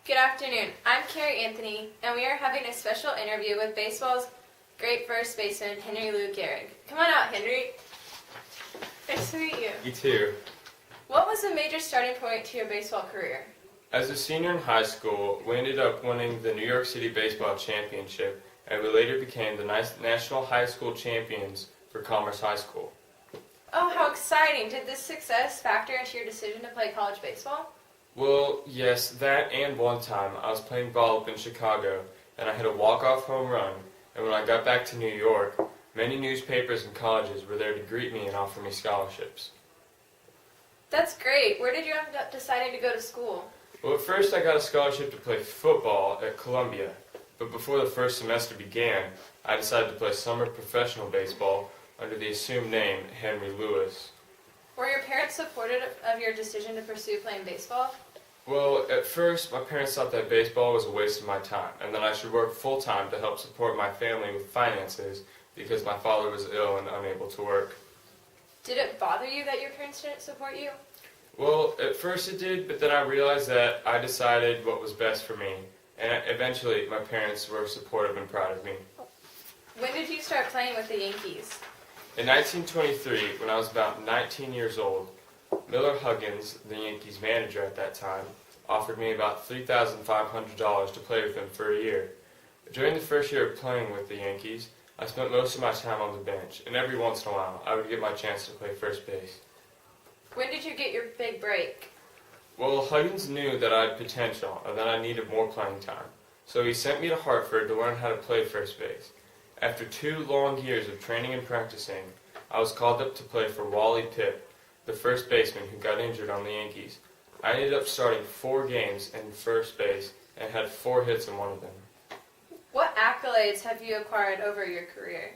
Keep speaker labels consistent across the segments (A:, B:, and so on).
A: Good afternoon. I'm Carrie Anthony, and we are having a special interview with baseball's great first baseman, Henry Lou Gehrig. Come on out, Henry. Nice to meet you.
B: You too.
A: What was the major starting point to your baseball career?
B: As a senior in high school, we ended up winning the New York City Baseball Championship, and we later became the national high school champions for Commerce High School.
A: Oh, how exciting. Did this success factor into your decision to play college baseball?
B: Well, yes, that and one time I was playing ball up in Chicago, and I hit a walk-off home run, and when I got back to New York, many newspapers and colleges were there to greet me and offer me scholarships.
A: That's great. Where did you end up deciding to go to school?
B: Well, at first I got a scholarship to play football at Columbia, but before the first semester began, I decided to play summer professional baseball under the assumed name Henry Lewis.
A: Were your parents supportive of your decision to pursue playing baseball?
B: Well, at first, my parents thought that baseball was a waste of my time, and that I should work full-time to help support my family with finances because my father was ill and unable to work.
A: Did it bother you that your parents didn't support you?
B: Well, at first it did, but then I realized that I decided what was best for me, and eventually my parents were supportive and proud of me.
A: When did you start playing with the Yankees?
B: In 1923, when I was about 19 years old, Miller Huggins, the Yankees manager at that time, offered me about $3,500 to play with him for a year. During the first year of playing with the Yankees, I spent most of my time on the bench, and every once in a while I would get my chance to play first base.
A: When did you get your big break?
B: Well, Huggins knew that I had potential and that I needed more playing time, so he sent me to Hartford to learn how to play first base. After 2 long years of training and practicing, I was called up to play for Wally Pipp, the first baseman who got injured on the Yankees. I ended up starting 4 games in first base and had 4 hits in one of them.
A: What accolades have you acquired over your career?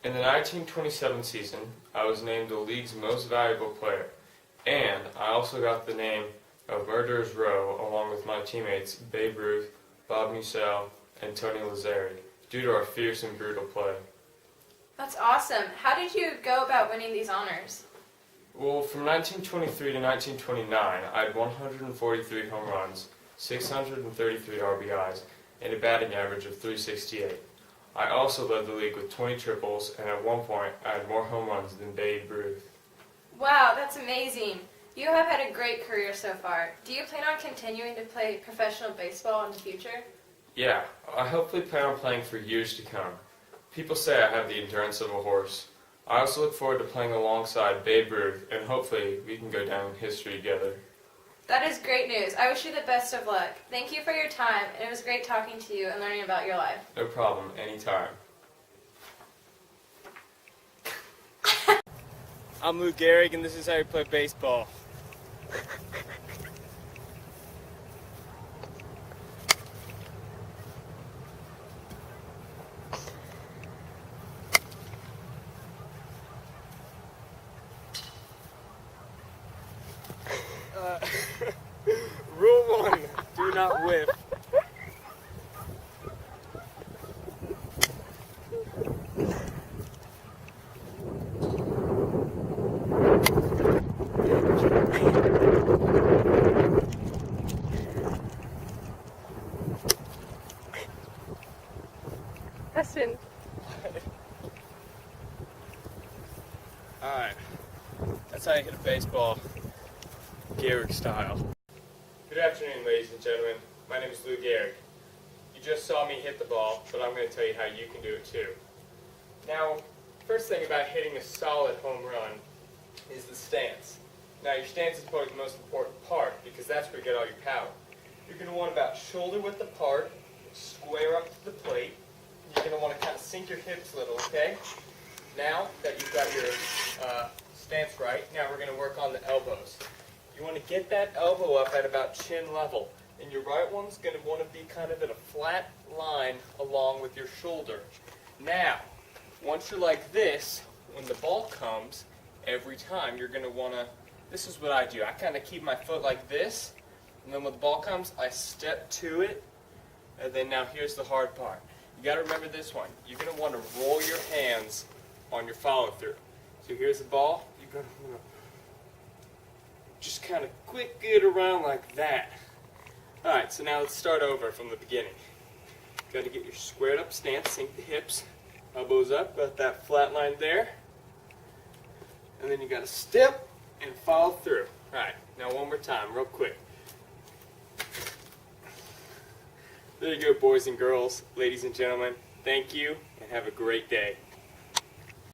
B: In the 1927 season, I was named the league's most valuable player, and I also got the name of Murderer's Row along with my teammates Babe Ruth, Bob Musell, and Tony Lazzari, due to our fierce and brutal play.
A: That's awesome. How did you go about winning these honors?
B: Well, from 1923 to 1929, I had 143 home runs, 633 RBIs, and a batting average of .368. I also led the league with 20 triples, and at one point, I had more home runs than Babe Ruth.
A: Wow, that's amazing. You have had a great career so far. Do you plan on continuing to play professional baseball in the future?
B: Yeah, I hopefully plan on playing for years to come. People say I have the endurance of a horse. I also look forward to playing alongside Babe Ruth, and hopefully we can go down in history together.
A: That is great news. I wish you the best of luck. Thank you for your time, and it was great talking to you and learning about your life.
B: No problem, anytime.
C: I'm Lou Gehrig, and this is how you play baseball. Rule 1, do not whiff.
A: Question.
C: Alright, that's how you hit a baseball, Gehrig style.
B: Good afternoon, ladies and gentlemen. My name is Lou Gehrig. You just saw me hit the ball, but I'm going to tell you how you can do it too. Now, first thing about hitting a solid home run is the stance. Now, your stance is probably the most important part because that's where you get all your power. You're going to want about shoulder width apart, square up to the plate. You're going to want to kind of sink your hips a little, okay? Now that you've got your stance right, now we're going to work on the elbows. You want to get that elbow up at about chin level, and your right one's going to want to be kind of in a flat line along with your shoulder. Now, once you're like this, when the ball comes, every time you're going to want to, this is what I do. I kind of keep my foot like this, and then when the ball comes, I step to it, and then now here's the hard part. You got to remember this one. You're going to want to roll your hands on your follow-through. So here's the ball. You're going to just kind of quick get around like that. Alright, so now let's start over from the beginning. Got to get your squared up stance, sink the hips, elbows up, got that flat line there. And then you got to step and follow through. Alright, now one more time, real quick. There you go, boys and girls, ladies and gentlemen. Thank you, and have a great day.